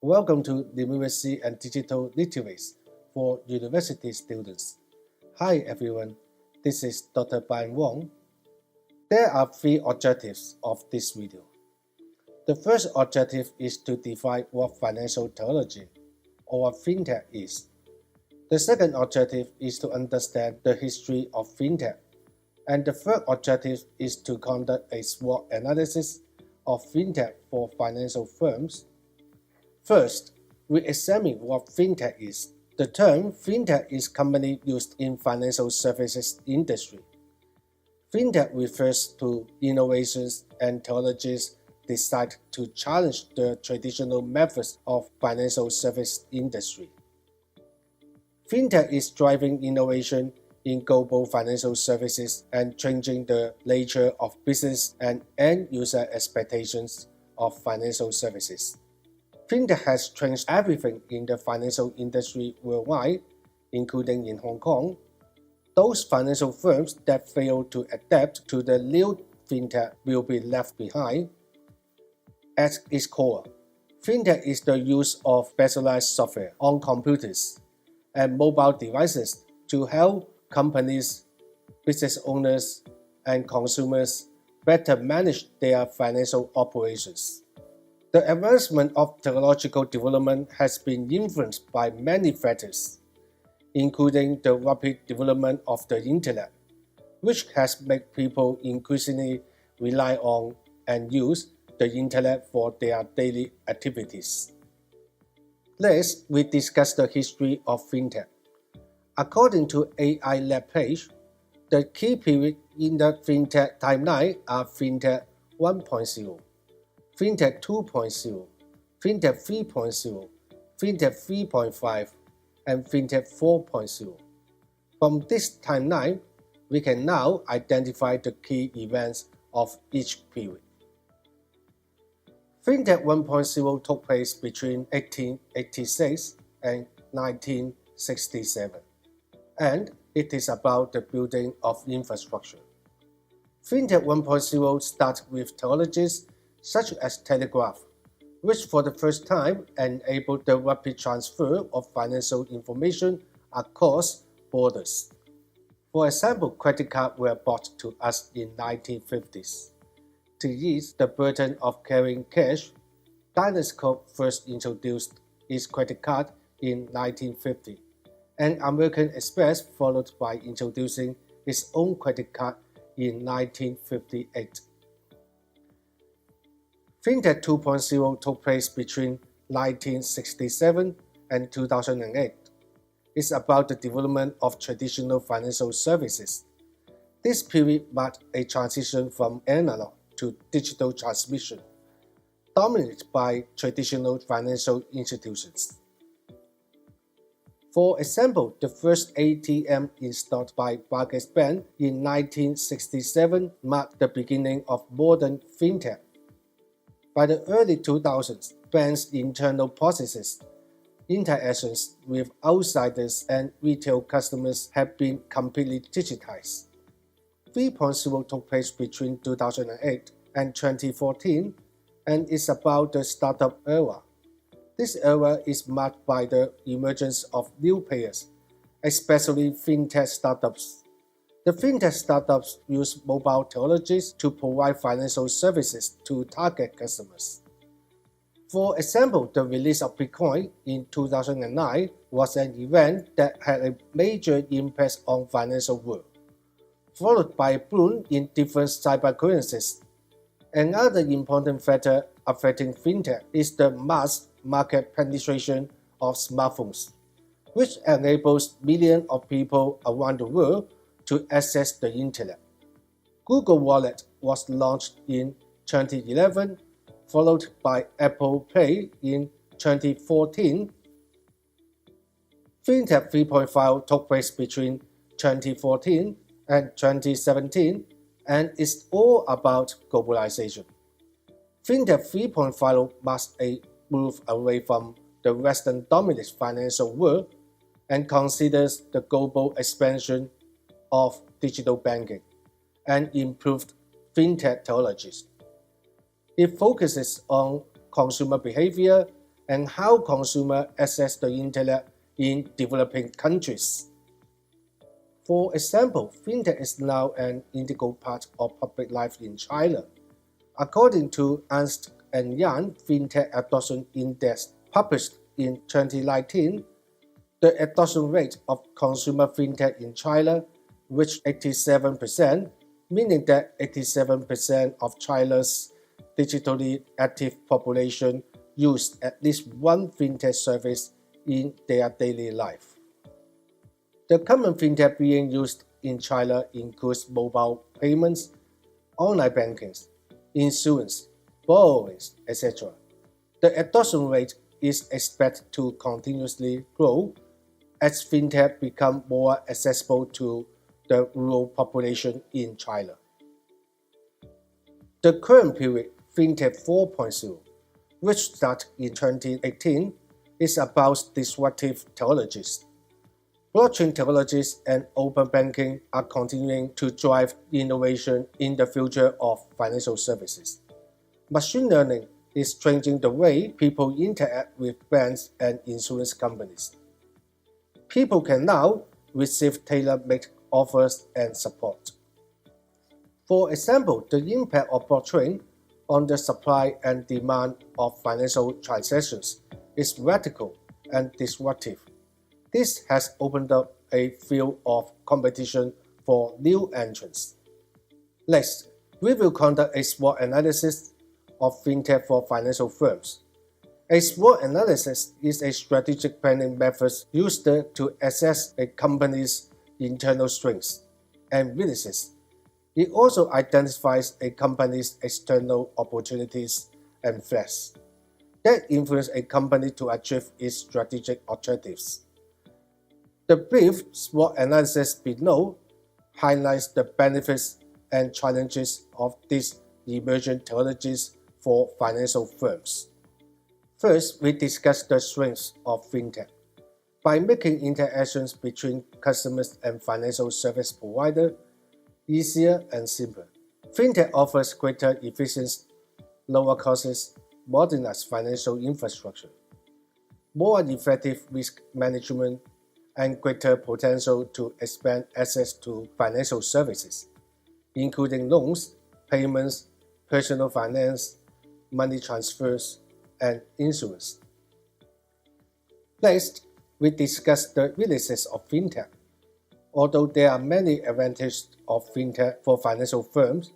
Welcome to Numeracy and Digital Literacy for University Students. Hi everyone, this is Dr. Wong. There are three objectives of this video. The first objective is to define what financial technology or Fintech is. The second objective is to understand the history of Fintech. And the third objective is to conduct a SWOT analysis of Fintech for financial firms. First, we examine what Fintech is. The term Fintech is commonly used in financial services industry. Fintech refers to innovations and technologies designed to challenge the traditional methods of financial service industry. Fintech is driving innovation in global financial services and changing the nature of business and end-user expectations of financial services. Fintech has changed everything in the financial industry worldwide, including in Hong Kong. Those financial firms that fail to adapt to the new Fintech will be left behind. At its core, Fintech is the use of specialized software on computers and mobile devices to help companies, business owners, and consumers better manage their financial operations. The advancement of technological development has been influenced by many factors, including the rapid development of the Internet, which has made people increasingly rely on and use the Internet for their daily activities. Next, we discuss the history of Fintech. According to AI Lab page, the key periods in the Fintech timeline are Fintech 1.0, Fintech 2.0, Fintech 3.0, Fintech 3.5, and Fintech 4.0. From this timeline, we can now identify the key events of each period. Fintech 1.0 took place between 1886 and 1967, and it is about the building of infrastructure. Fintech 1.0 starts with technologies such as telegraph, which for the first time enabled the rapid transfer of financial information across borders. For example, credit cards were brought to us in 1950s. To ease the burden of carrying cash, Dynascope first introduced its credit card in 1950, and American Express followed by introducing its own credit card in 1958. Fintech 2.0 took place between 1967 and 2008. It's about the development of traditional financial services. This period marked a transition from analog to digital transmission, dominated by traditional financial institutions. For example, the first ATM installed by Barclays Bank in 1967 marked the beginning of modern fintech. By the early 2000s, banks' internal processes, interactions with outsiders and retail customers have been completely digitized. 3.0 took place between 2008 and 2014 and is about the startup era. This era is marked by the emergence of new players, especially fintech startups. The fintech startups use mobile technologies to provide financial services to target customers. For example, the release of Bitcoin in 2009 was an event that had a major impact on financial world, followed by a boom in different cybercurrencies. Another important factor affecting fintech is the mass market penetration of smartphones, which enables millions of people around the world to access the Internet. Google Wallet was launched in 2011, followed by Apple Pay in 2014. Fintech 3.5 took place between 2014 and 2017 and is all about globalization. Fintech 3.5 marks a move away from the Western-dominated financial world and considers the global expansion of digital banking and improved fintech technologies. It focuses on consumer behavior and how consumers access the internet in developing countries. For example, fintech is now an integral part of public life in China. According to Ernst & Young Fintech Adoption Index published in 2019, the adoption rate of consumer fintech in China reached 87%, meaning that 87% of China's digitally active population used at least one fintech service in their daily life. The common fintech being used in China includes mobile payments, online banking, insurance, borrowings, etc. The adoption rate is expected to continuously grow as fintech become more accessible to the rural population in China. The current period, Fintech 4.0, which started in 2018, is about disruptive technologies. Blockchain technologies and open banking are continuing to drive innovation in the future of financial services. Machine learning is changing the way people interact with banks and insurance companies. People can now receive tailor-made offers and support. For example, the impact of blockchain on the supply and demand of financial transactions is radical and disruptive. This has opened up a field of competition for new entrants. Next, we will conduct a SWOT analysis of fintech for financial firms. A SWOT analysis is a strategic planning method used to assess a company's internal strengths and weaknesses. It also identifies a company's external opportunities and threats that influence a company to achieve its strategic objectives. The brief SWOT analysis below highlights the benefits and challenges of these emerging technologies for financial firms. First, we discuss the strengths of fintech. By making interactions between customers and financial service providers easier and simpler, fintech offers greater efficiency, lower costs, modernized financial infrastructure, more effective risk management, and greater potential to expand access to financial services, including loans, payments, personal finance, money transfers, and insurance. Next, we discuss the weaknesses of fintech. Although there are many advantages of fintech for financial firms,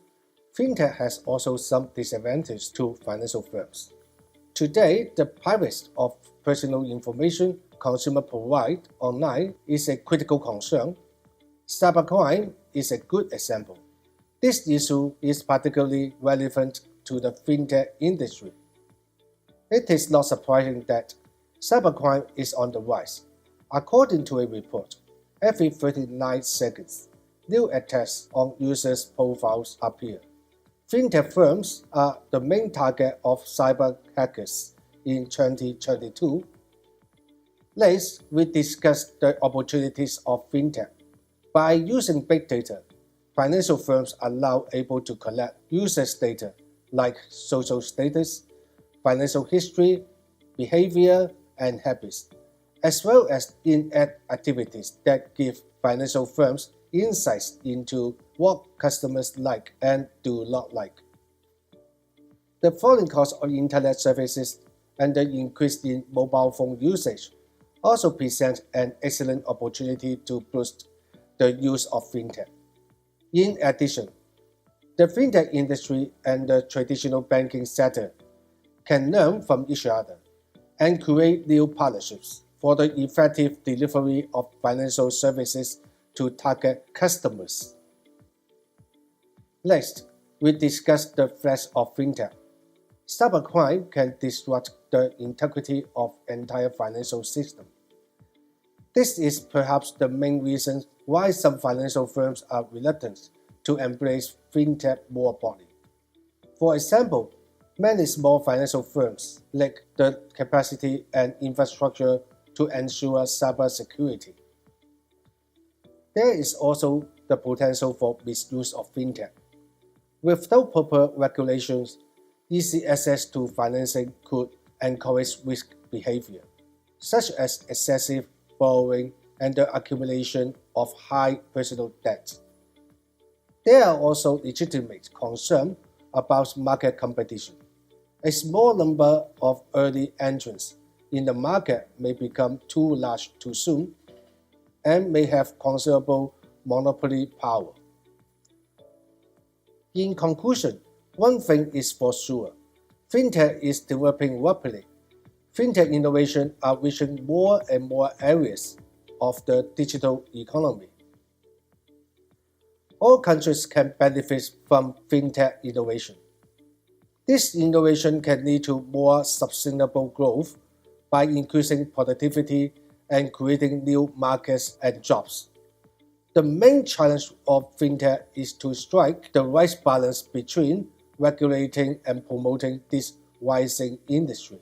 fintech has also some disadvantages to financial firms. Today, the privacy of personal information consumers provide online is a critical concern. Cybercrime is a good example. This issue is particularly relevant to the fintech industry. It is not surprising that cybercrime is on the rise. According to a report, every 39 seconds, new attacks on users' profiles appear. Fintech firms are the main target of cyber hackers in 2022. Next, we discuss the opportunities of fintech. By using big data, financial firms are now able to collect users' data like social status, financial history, behavior, and habits, as well as in-app activities that give financial firms insights into what customers like and do not like. The falling cost of internet services and the increase in mobile phone usage also present an excellent opportunity to boost the use of fintech. In addition, the fintech industry and the traditional banking sector can learn from each other and create new partnerships for the effective delivery of financial services to target customers. Next, we discuss the threats of fintech. Cybercrime can disrupt the integrity of entire financial system. This is perhaps the main reason why some financial firms are reluctant to embrace fintech more broadly. For example, many small financial firms lack the capacity and infrastructure to ensure cybersecurity. There is also the potential for misuse of fintech. Without proper regulations, easy access to financing could encourage risk behavior, such as excessive borrowing and the accumulation of high personal debt. There are also legitimate concerns about market competition. A small number of early entrants in the market may become too large too soon and may have considerable monopoly power. In conclusion, one thing is for sure, Fintech is developing rapidly. Fintech innovations are reaching more and more areas of the digital economy. All countries can benefit from Fintech innovation. This innovation can lead to more sustainable growth by increasing productivity and creating new markets and jobs. The main challenge of Fintech is to strike the right balance between regulating and promoting this rising industry.